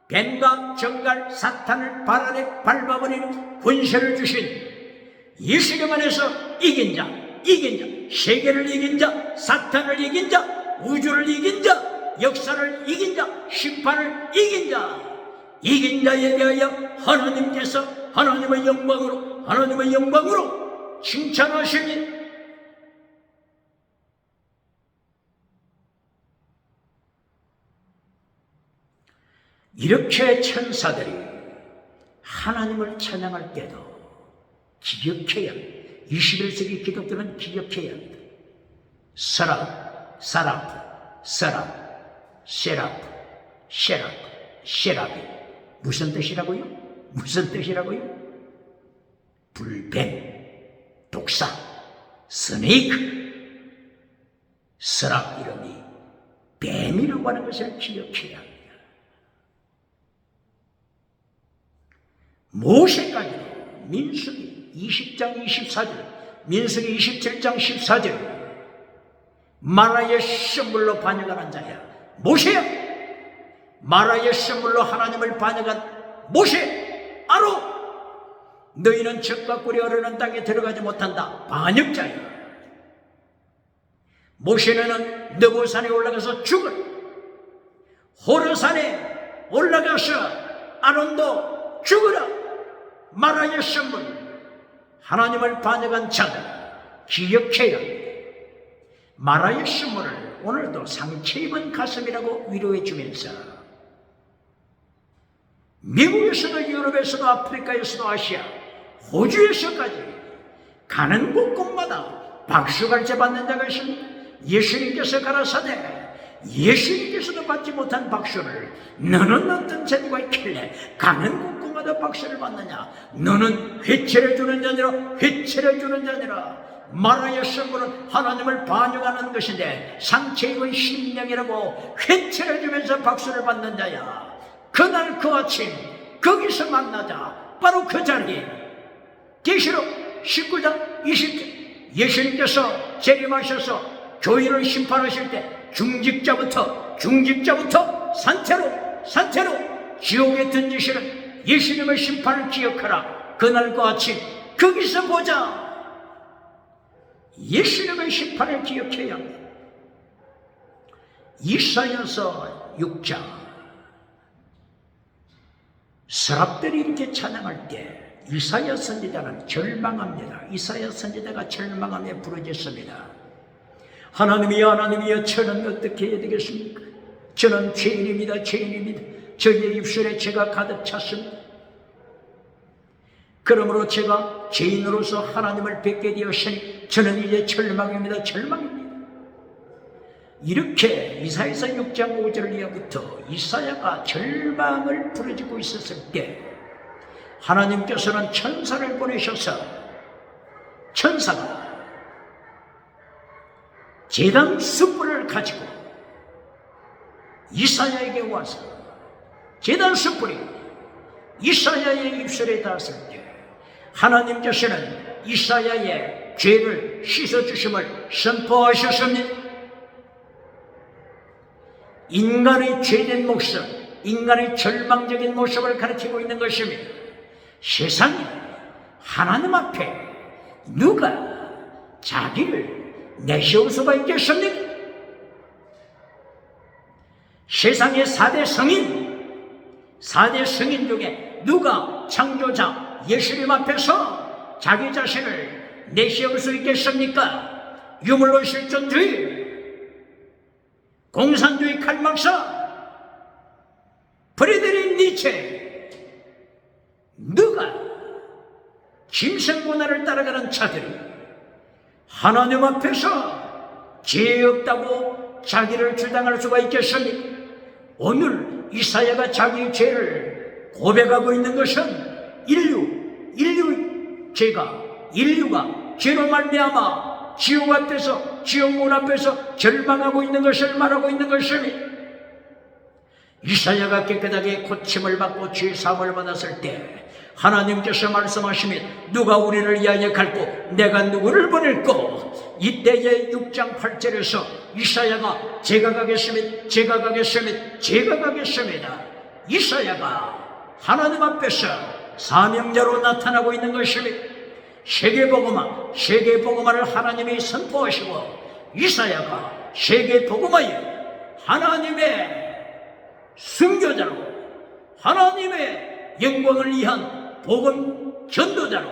뱀과 정갈 사탄을 발 아래 밟아버리는 권세를 주신 예수님 안에서 이긴 자, 세계를 이긴 자, 사탄을 이긴 자, 우주를 이긴 자, 역사를 이긴 자, 심판을 이긴 자, 이긴 자에 대하여 하나님께서 하나님의 영광으로 칭찬하시니 이렇게 천사들이 하나님을 찬양할 때도 기억해야 합니다. 21세기 기독교는 기억해야 합니다. 서랍, 사라프, 서랍, 세라프, 세라비. 무슨 뜻이라고요? 불뱀, 독사, 스네이크. 서랍 이름이 뱀이라고 하는 것을 기억해야 합니다. 모세까지도 민수기 20장 24절, 민수기 27장 14절 마라의 선물로 반역하는 자야 모세야. 마라의 선물로 하나님을 반역한 모세 아로 너희는 적과 꿀이 흐르는 땅에 들어가지 못한다. 반역자야. 모세는 느보산에 올라가서 죽을, 호르산에 올라가서 아론도 죽으라. 마라의 선물, 하나님을 반역한 자들 기억해야 합니다. 마라의 선물을 오늘도 상처 입은 가슴이라고 위로해 주면서 미국에서도 유럽에서도 아프리카에서도 아시아 호주에서까지 가는 곳곳마다 박수갈채 받는 자가 있습니다. 예수님께서 가라사대 예수님께서도 받지 못한 박수를 너는 어떤 재주가 있길래 가는 곳곳마다 박수를 받느냐. 너는 회체를 주는 자니라. 마라의 선물은 하나님을 반역하는 것인데 상처 입은 심령이라고 회체를 주면서 박수를 받는 자야. 그날 그 아침 거기서 만나자. 바로 그 자리에 계시록 19장 20절 예수님께서 재림하셔서 교회를 심판하실 때 중직자부터 산채로 지옥에 던지시는 예수님의 심판을 기억하라. 그날 그 아침 거기서 보자. 예수님의 심판을 기억해야 합니다. 이사야서 6장 서랍들이 이렇게 찬양할 때 이사야 선지자는 절망합니다. 이사야 선지자가 절망하며 부르짖습니다. 하나님이여 저는 어떻게 해야 되겠습니까? 저는 죄인입니다. 저의 입술에 죄가 가득 찼습니다. 그러므로 제가 죄인으로서 하나님을 뵙게 되었으니 저는 이제 절망입니다. 이렇게 이사야서 6장 5절 이하부터 이사야가 절망을 부르짖고 있었을 때 하나님께서는 천사를 보내셔서 천사가 제단 숯불을 가지고 이사야에게 와서 제단 숯불이 이사야의 입술에 닿았을 때 하나님께서는 이사야의 죄를 씻어주심을 선포하셨습니다. 인간의 죄된 모습, 인간의 절망적인 모습을 가르치고 있는 것입니다. 세상에 하나님 앞에 누가 자기를 내세울 수가 있겠습니까? 세상의 4대 성인 중에 누가 창조자 예수님 앞에서 자기 자신을 내세울 수 있겠습니까? 유물론 실존주의, 공산주의 칼막사, 프리드리히 니체, 누가 짐승문화를 따라가는 자들이 하나님 앞에서 죄 없다고 자기를 주장할 수가 있겠습니까? 오늘 이사야가 자기의 죄를 고백하고 있는 것은 인류가 죄로 말미암아 지옥문 앞에서 절망하고 있는 것을 말하고 있는 것입니다. 이사야가 깨끗하게 고침을 받고 죄 사함을 받았을 때 하나님께서 말씀하시면 누가 우리를 위하여 갈고 내가 누구를 보낼꼬? 이때의 6장 8절에서 이사야가 제가 가겠습니다. 이사야가 하나님 앞에서 사명자로 나타나고 있는 것입니다. 세계복음화를 하나님이 선포하시고 이사야가 세계복음화에 하나님의 순교자로 하나님의 영광을 위한 복음 전도자로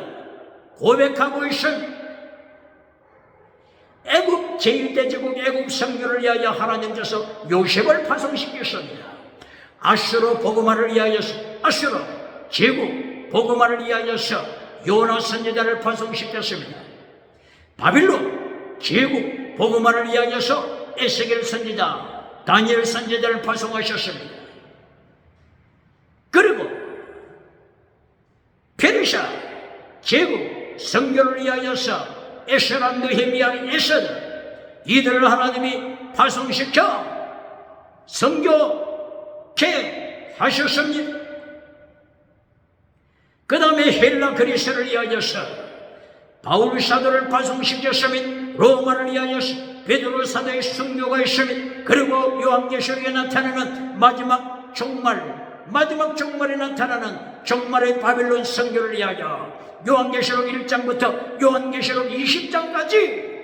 고백하고 있습니다. 애굽 제1대제국 애굽 성교를 위하여 하나님께서 요셉을 파송시켰습니다. 아수르 복음화를 위하여서 아수르 제국 복음화를 위하여서 요나 선지자를 파송시켰습니다. 바빌론 제국 복음화를 위하여서 에스겔 선지자, 다니엘 선지자를 파송하셨습니다. 그리고 페르시아 제국 성교를 위하여서 에스라, 느헤미야, 에스더 이들을 하나님이 파송시켜 성교케 하셨습니다. 그 다음에 헬라 그리스를 위하여서 바울 사도를 파송시켰습니다. 로마를 위하여서 베드로 사도의 순교가 있습니다. 그리고 요한계시록에 나타나는 마지막 종말에 나타나는 종말의 바빌론 성교를 위하여 요한계시록 1장부터 요한계시록 20장까지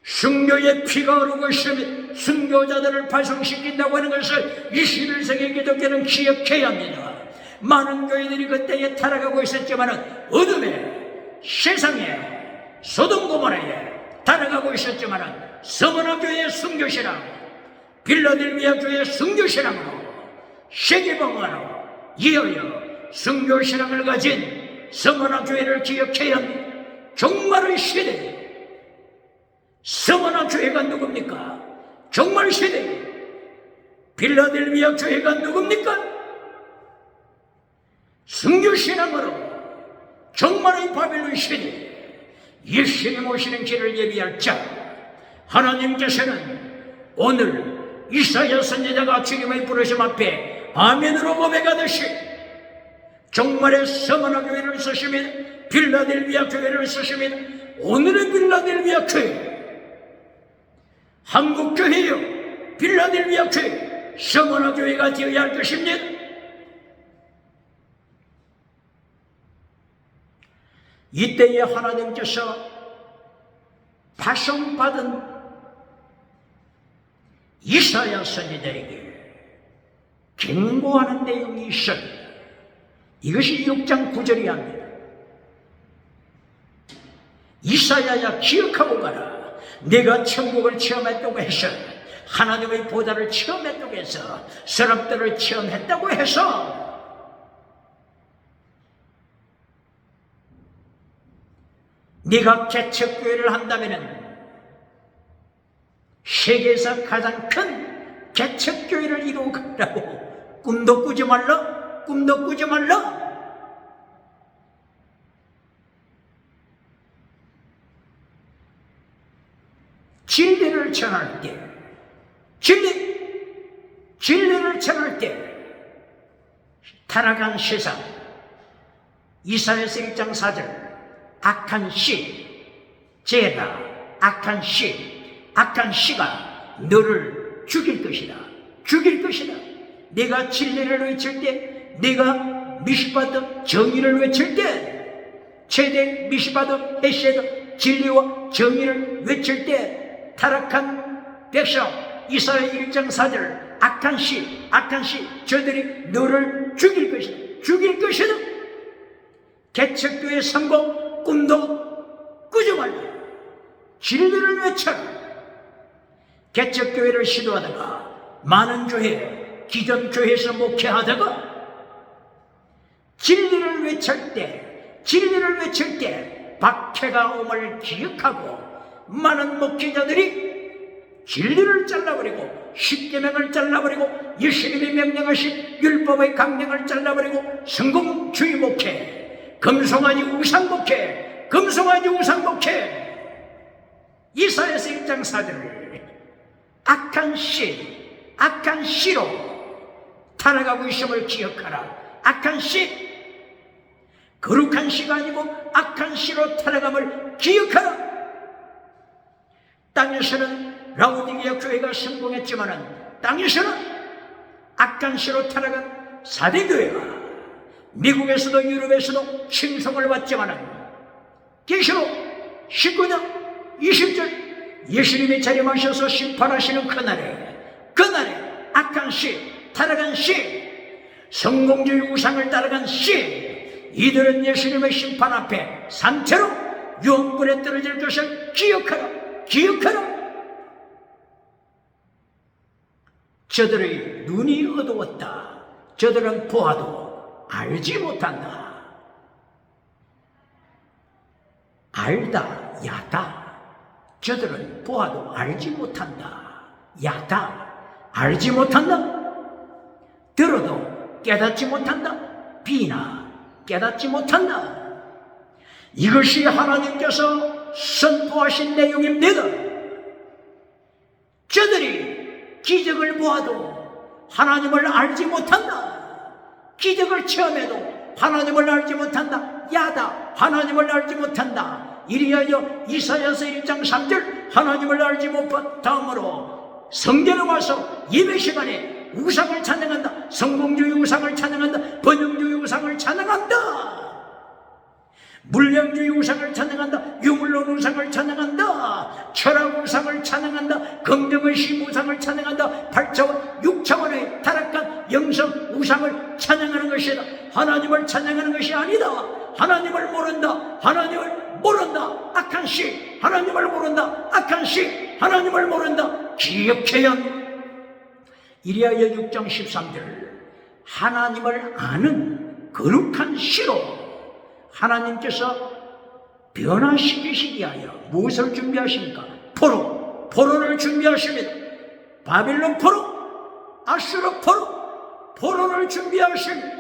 순교의 피가 흐르고 있으며 순교자들을 파송시킨다고 하는 것을 21세기 기독교는 기억해야 합니다. 많은 교회들이 그때에 타락하고 있었지만 어둠의 세상에 소돔 고모라에 타락하고 있었지만 서머나 교회의 순교신앙, 빌라델비아 교회의 순교신앙으로 세계복음화로 이어여 순교신앙을 가진 서머나 교회를 기억해야 합니다. 종말의 시대에 서머나 교회가 누굽니까? 종말 시대에 빌라델비아 교회가 누굽니까? 순교신앙으로 종말의 바빌론 시대에 예수님 오시는 길을 예비할 자, 하나님께서는 오늘 이사야 선지자가 주님의 부르심 앞에 아멘으로 고백하듯이 종말의 서머나 교회를 쓰시면 빌라델비아 교회를 쓰시면 오늘의 빌라델비아 교회, 한국 교회요 빌라델비아 교회, 서머나 교회가 되어야 할 것입니다. 이때에 하나님께서 파송받은 이사야 선지자에게 경고하는 내용이 있습니다. 이것이 6장 9절이 합니다. 이사야야 기억하고 가라. 네가 천국을 체험했다고 해서, 하나님의 보좌를 체험했다고 해서, 서랍들을 체험했다고 해서 네가 개척교회를 한다면은 세계에서 가장 큰 개척교회를 이루어가라고. 꿈도 꾸지 말라. 꿈도 꾸지 말라. 진리를 전할 때, 진리를 전할 때 타락한 세상, 이사야서 1장 4절, 악한 씨, 죄라, 악한 씨가 너를 죽일 것이다. 죽일 것이다. 네가 진리를 외칠 때, 네가 미시바드 정의를 외칠 때, 최대 미시바드 헤세드 진리와 정의를 외칠 때, 타락한 백성, 이사야 1장 4절, 악한 씨, 저들이 너를 죽일 것이다. 죽일 것이다. 개척교회 성공 꿈도 꾸지 말라. 진리를 외쳐라. 개척교회를 시도하다가, 많은 교회, 기존 교회에서 목회하다가 진리를 외칠 때 박해가 옴을 기억하고 많은 목회자들이 진리를 잘라버리고, 십계명을 잘라버리고, 예수님이 명령하신 율법의 강령을 잘라버리고, 성공주의 목회, 금송아지 우상 목회, 이사야서 1장 4절을 악한 씨로 타락하고 있음을 기억하라. 악한 씨, 거룩한 씨가 아니고 악한 씨로 타락함을 기억하라. 땅에서는 라오디게아 교회가 성공했지만은, 땅에서는 악한 씨로 타락한 사대교회가 미국에서도 유럽에서도 칭송을 받지만은, 계시록 19장 20절, 예수님이 자림하셔서 심판하시는 그날에 악한 씨, 타락한 씨, 성공주의 우상을 따라간 씨, 이들은 예수님의 심판 앞에 산채로 유황불에 떨어질 것을 기억하라. 저들의 눈이 어두웠다. 저들은 보아도 알지 못한다. 알다, 야다. 저들은 보아도 알지 못한다. 야다, 알지 못한다. 들어도 깨닫지 못한다. 비나 깨닫지 못한다. 이것이 하나님께서 선포하신 내용입니다. 저들이 기적을 보아도 하나님을 알지 못한다. 기적을 체험해도 하나님을 알지 못한다. 야다, 하나님을 알지 못한다. 이리하여 이사야서 1장 3절, 하나님을 알지 못함으로 성전에 와서 예배 시간에 우상을 찬양한다. 성공주의 우상을 찬양한다. 번영주의 우상을 찬양한다. 물량주의 우상을 찬양한다. 유물론 우상을 찬양한다. 철학 우상을 찬양한다. 긍정의식 우상을 찬양한다. 8차원 6차원의 타락한 영성 우상을 찬양하는 것이다. 하나님을 찬양하는 것이 아니다. 하나님을 모른다. 악한 씨, 하나님을 모른다. 악한 씨, 하나님을 모른다. 기억해야 합니다. 이리하여 6장 13절, 하나님을 아는 거룩한 씨로 하나님께서 변화시키시기 위하여 무엇을 준비하십니까? 포로를 준비하십니다. 바빌론 포로, 아수르 포로를 준비하십니다.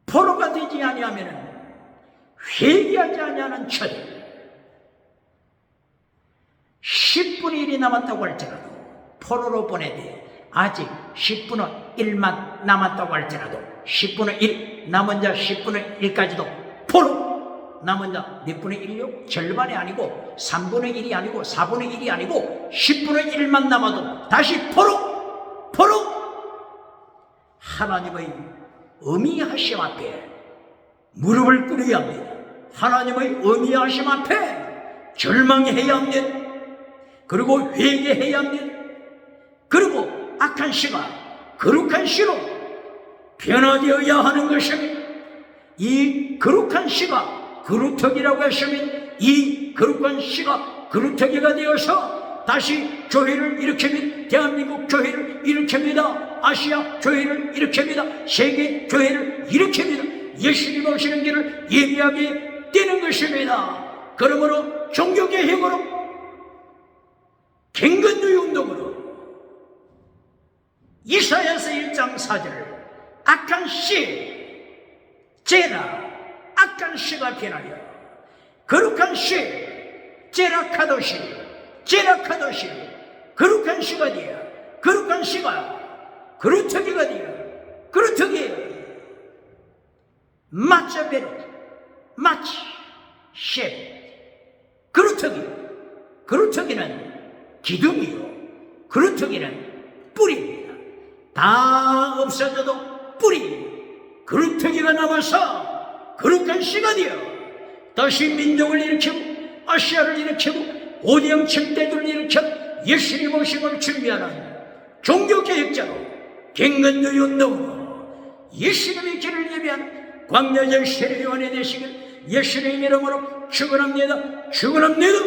포로가 되지 아니하면 회개하지 아니하는 처들, 10분의 1이 남았다고 할지라도 포로로 보내되 아직 10분의 1만 남았다고 할지라도 10분의 1 남은 자 10분의 1까지도 포로, 남은 자 몇 분의 1요? 절반이 아니고 3분의 1이 아니고 4분의 1이 아니고 10분의 1만 남아도 다시 포로. 하나님의 어미하심 앞에 무릎을 꿇어야 합니다. 하나님의 어미하심 앞에 절망해야 합니다. 그리고 회개해야 합니다. 그리고 악한 씨가 거룩한 씨로 변화되어야 하는 것입니다. 이 거룩한 씨가 거룩턱이라고 하시면 이 거룩한 씨가 그루터기가 되어서 다시 교회를 일으킵니다. 대한민국 교회를 일으킵니다. 아시아 교회를 일으킵니다. 세계 교회를 일으킵니다. 예수님 오시는 길을 예비하게 되는 것입니다. 그러므로 종교개혁으로, 갱건주의 운동으로, 이사야서 1장 4절 악한 씨, 제라, 악한 씨가 변하여 거룩한 씨, 제라카도시, 제라카도시, 거룩한 씨가 되어, 거룩한 씨가 그루터기가 되어, 그루터기 마차베르, 마치 셰, 그루터기, 그루터기는 기둥이요, 그루터기는 뿌리입니다. 다 없어져도 뿌리, 그루터기가 남아서 거룩한 씨가 되어 다시 민족을 일으키고 아시아를 일으키고 오대양 칠대들을 일으켜 예수님 오심을 준비하는 종교개혁자로, 갱건주의 운동으로 예수님의 길을 예비하는 광야절 세례요한이 되시길 예수님 이름으로 축원합니다. 축원합니다.